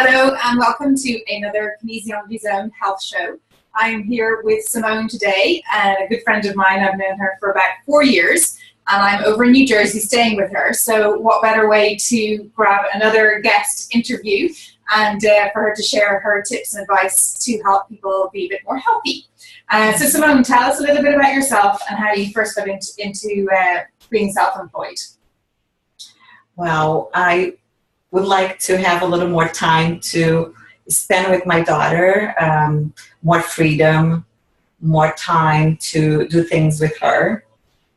Hello and welcome to another KinesiologyZone health show. I am here with Simone today, a good friend of mine. I've known her for about 4 years and I'm over in New Jersey staying with her. So what better way to grab another guest interview and for her to share her tips and advice to help people be a bit more healthy. So Simone, tell us a little bit about yourself and how you first got into being self-employed. Well, I would like to have a little more time to spend with my daughter, more freedom, more time to do things with her.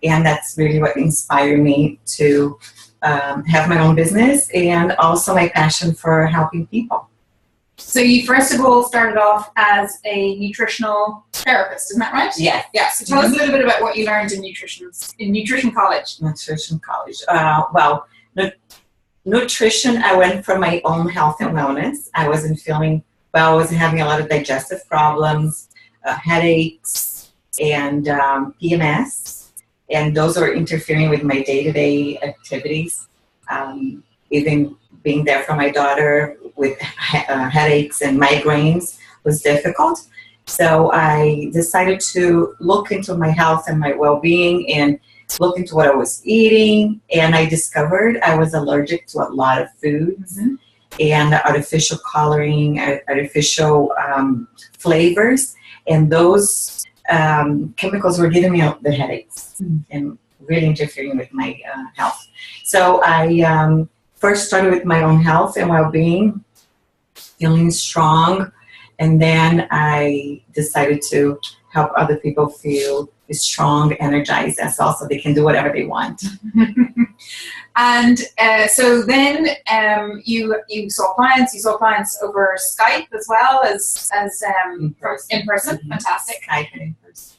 And that's really what inspired me to have my own business and also my passion for helping people. So you first of all started off as a nutritional therapist, isn't that right? Yes. Yeah. So tell us a little bit about what you learned in nutrition college. Nutrition college. Well, nutrition, I went for my own health and wellness. I wasn't feeling well. I was having a lot of digestive problems, headaches, and PMS. And those were interfering with my day-to-day activities. Even being there for my daughter with headaches and migraines was difficult. So I decided to look into my health and my well-being and look into what I was eating. And I discovered I was allergic to a lot of foods and artificial coloring, artificial flavors. And those chemicals were giving me the headaches and really interfering with my health. So I first started with my own health and well-being, feeling strong, and then I decided to help other people feel strong, energized, as well, so they can do whatever they want. And so then you saw clients over Skype as well as in person. Fantastic. Skype and in person.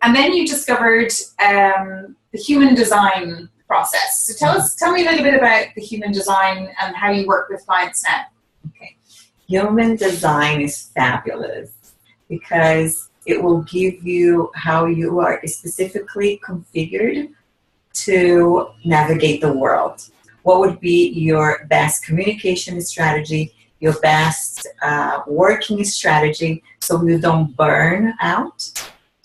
And then you discovered the human design process. So tell me a little bit about the human design and how you work with clients now. Okay. Human design is fabulous because it will give you how you are specifically configured to navigate the world. What would be your best communication strategy, your best working strategy so you don't burn out,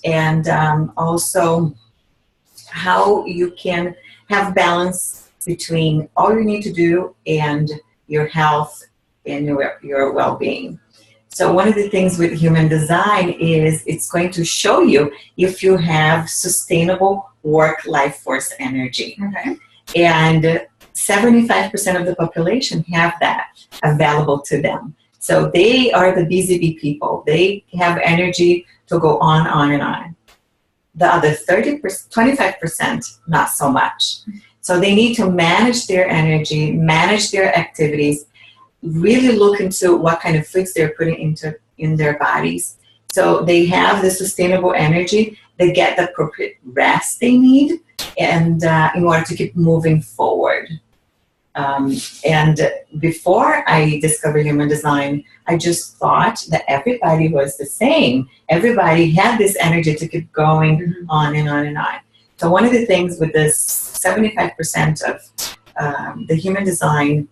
and also how you can have balance between all you need to do and your health and your well-being. So one of the things with human design is it's going to show you if you have sustainable work-life force energy. Okay. And 75% of the population have that available to them. So they are the busy bee people. They have energy to go on and on. The other 25%, not so much. So they need to manage their energy, manage their activities, really look into what kind of foods they're putting in their bodies. So they have the sustainable energy, they get the appropriate rest they need, and in order to keep moving forward. And before I discovered human design, I just thought that everybody was the same. Everybody had this energy to keep going on and on and on. So one of the things with this 75% of the human design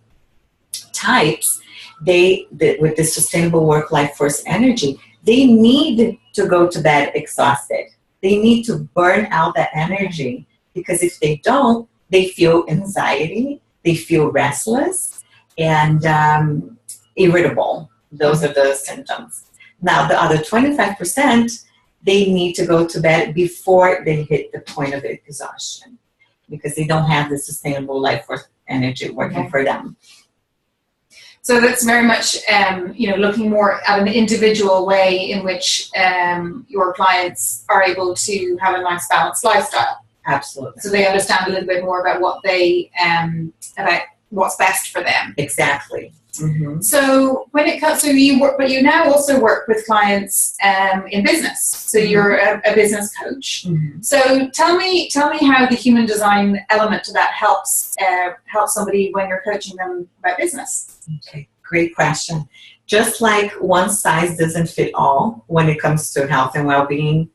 types, with the sustainable work-life force energy, they need to go to bed exhausted. They need to burn out that energy, because if they don't, they feel anxiety, they feel restless, and irritable. Those are the symptoms. Now, the other 25%, they need to go to bed before they hit the point of exhaustion, because they don't have the sustainable life force energy working for them. So that's very much, looking more at an individual way in which your clients are able to have a nice balanced lifestyle. Absolutely. So they understand a little bit more about what about what's best for them. Exactly. Mm-hmm. So when it comes, but you now also work with clients in business. So you're a business coach. Mm-hmm. So tell me how the human design element to that helps somebody when you're coaching them about business. Okay, great question. Just like one size doesn't fit all when it comes to health and well-being,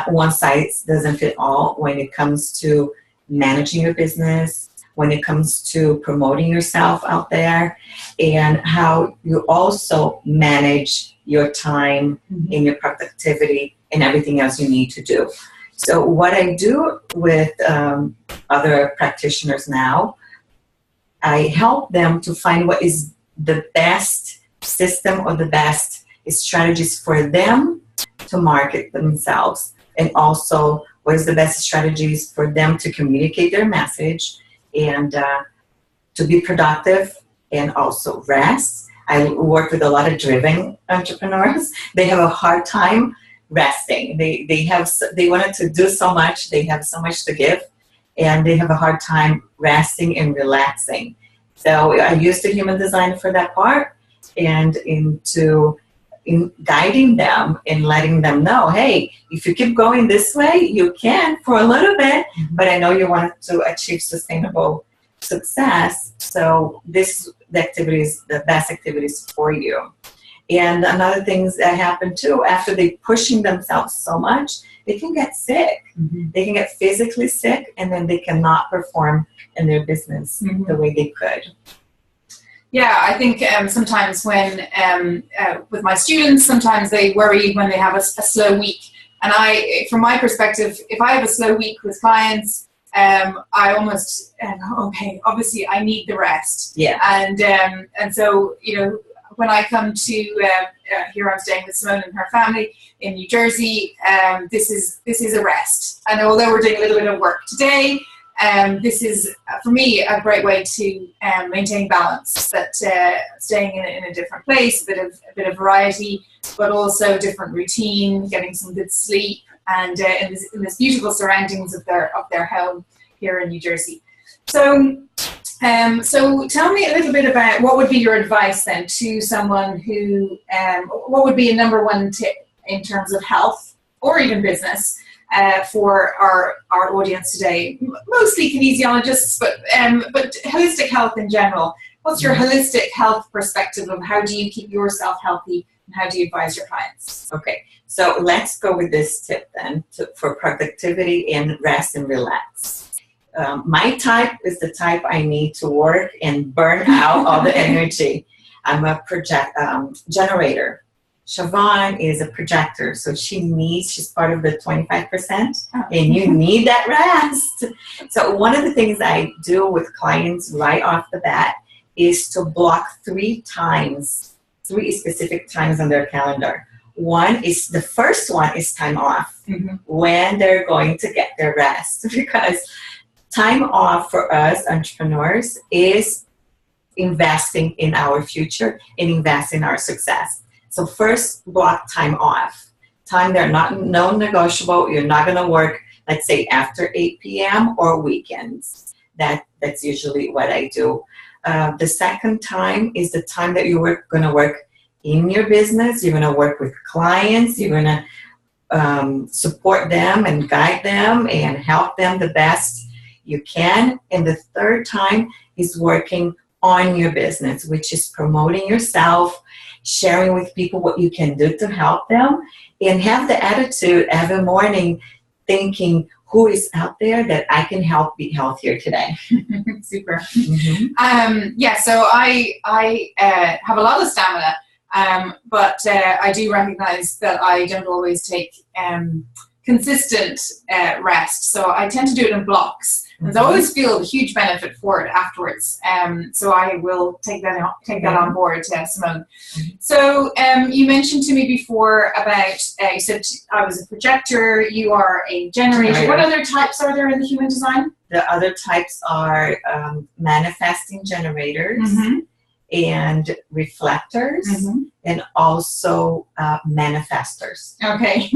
one size doesn't fit all when it comes to managing your business, when it comes to promoting yourself out there, and how you also manage your time and your productivity and everything else you need to do. So what I do with other practitioners now, I help them to find what is the best system or the best strategies for them to market themselves, and also what is the best strategies for them to communicate their message and to be productive and also rest. I work with a lot of driven entrepreneurs. They have a hard time resting. They wanted to do so much. They have so much to give, and they have a hard time resting and relaxing. So I use the human design for that part, and in guiding them and letting them know, hey, if you keep going this way, you can for a little bit, but I know you want to achieve sustainable success. So this the best activities for you. And another things that happen too, after they pushing themselves so much, they can get sick. They can get physically sick, and then they cannot perform in their business the way they could. Yeah, I think sometimes when, with my students, sometimes they worry when they have a slow week. And from my perspective, if I have a slow week with clients, I almost, okay, obviously I need the rest. Yeah. And so, when I come to, here I'm staying with Simone and her family in New Jersey, this is a rest. And although we're doing a little bit of work today, this is, for me, a great way to maintain balance, that staying in a different place, a bit of variety, but also different routine, getting some good sleep, and in this beautiful surroundings of their home here in New Jersey. So tell me a little bit about what would be your advice then to someone who, what would be a number one tip in terms of health or even business for our audience today? Mostly kinesiologists, but holistic health in general. What's your holistic health perspective of how do you keep yourself healthy and how do you advise your clients? Okay, so let's go with this tip then for productivity and rest and relax. My type is the type I need to work and burn out all the energy. I'm a generator. Siobhan is a projector, so she's part of the 25%, and you need that rest. So one of the things I do with clients right off the bat is to block 3 specific times on their calendar. The first one is time off, when they're going to get their rest, because time off for us entrepreneurs is investing in our future and investing in our success. So first, block time off. Time they're not non-negotiable. You're not going to work, let's say, after 8 p.m. or weekends. That's usually what I do. The second time is the time that you're going to work in your business. You're going to work with clients. You're going to support them and guide them and help them the best you can. And the third time is working on your business, which is promoting yourself, sharing with people what you can do to help them, and have the attitude every morning thinking, who is out there that I can help be healthier today? Super. So I have a lot of stamina, but I do recognize that I don't always take consistent rest. So I tend to do it in blocks. And I always feel a huge benefit for it afterwards. So I will take that on board, Simone. So you mentioned to me before about, you said I was a projector, you are a generator. What other types are there in the human design? The other types are manifesting generators and reflectors and also manifestors. Okay.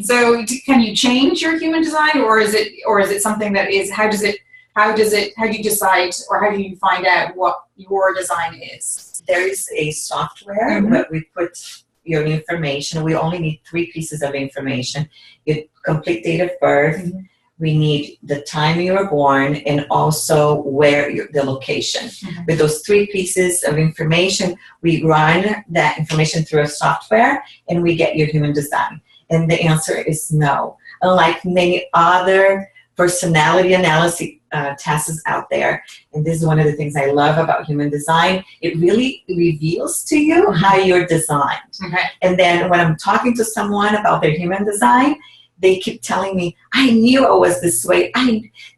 So can you change your human design, or is it something that is, how do you decide, or how do you find out what your design is? There is a software where we put your information. We only need 3 pieces of information: your complete date of birth, we need the time you were born, and also the location. With those 3 pieces of information, we run that information through a software and we get your human design. And the answer is no. Unlike many other personality analysis tasks out there. And this is one of the things I love about human design. It really reveals to you how you're designed. Okay. And then when I'm talking to someone about their human design, they keep telling me, I knew I was this way.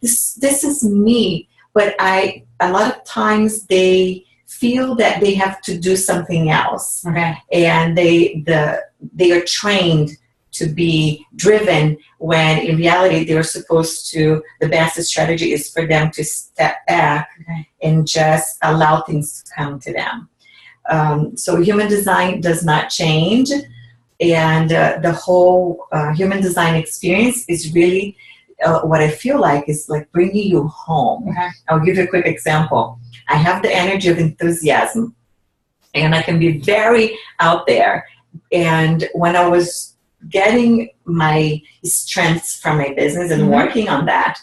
This is me. But a lot of times they feel that they have to do something else. Okay. And they are trained to be driven, when in reality they're supposed to, the best strategy is for them to step back and just allow things to come to them. So human design does not change, and the whole human design experience is really what I feel like is like bringing you home. Okay. I'll give you a quick example. I have the energy of enthusiasm, and I can be very out there. And when I was getting my strengths from my business and working on that,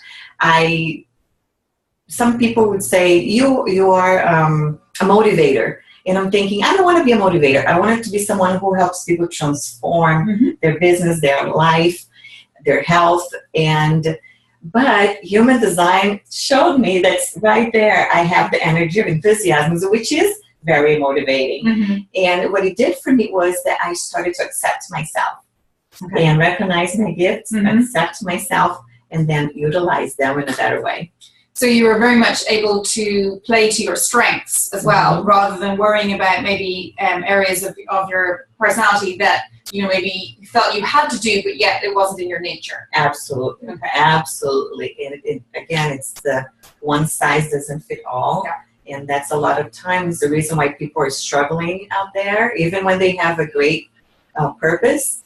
some people would say, you are a motivator. And I'm thinking, I don't want to be a motivator. I want to be someone who helps people transform their business, their life, their health. But human design showed me that's right there. I have the energy of enthusiasm, which is very motivating. And what it did for me was that I started to accept myself and recognize my gifts, accept myself, and then utilize them in a better way. So you were very much able to play to your strengths as well, rather than worrying about maybe areas of your personality that maybe you felt you had to do, but yet it wasn't in your nature. Absolutely. Okay. Absolutely. And again, it's the one size doesn't fit all. Yeah. And that's a lot of times the reason why people are struggling out there, even when they have a great purpose.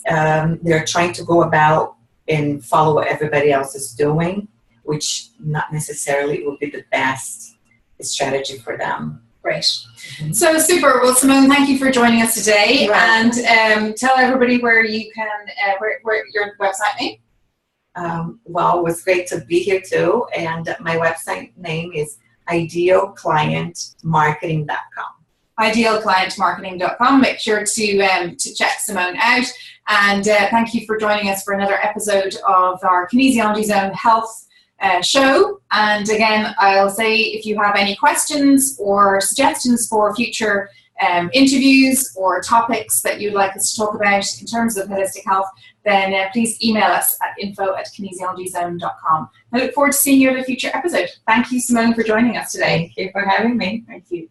They're trying to go about and follow what everybody else is doing, which not necessarily will be the best strategy for them. Great. So super. Well, Simone, thank you for joining us today. And tell everybody where you can, where your website name. Well, it was great to be here too. And my website name is idealclientmarketing.com. Idealclientmarketing.com. Make sure to check Simone out. And thank you for joining us for another episode of our Kinesiology Zone Health show. And again, I'll say, if you have any questions or suggestions for future interviews or topics that you'd like us to talk about in terms of holistic health, then please email us at info@kinesiologyzone.com. I look forward to seeing you in a future episode. Thank you, Simone, for joining us today. Thank you for having me. Thank you.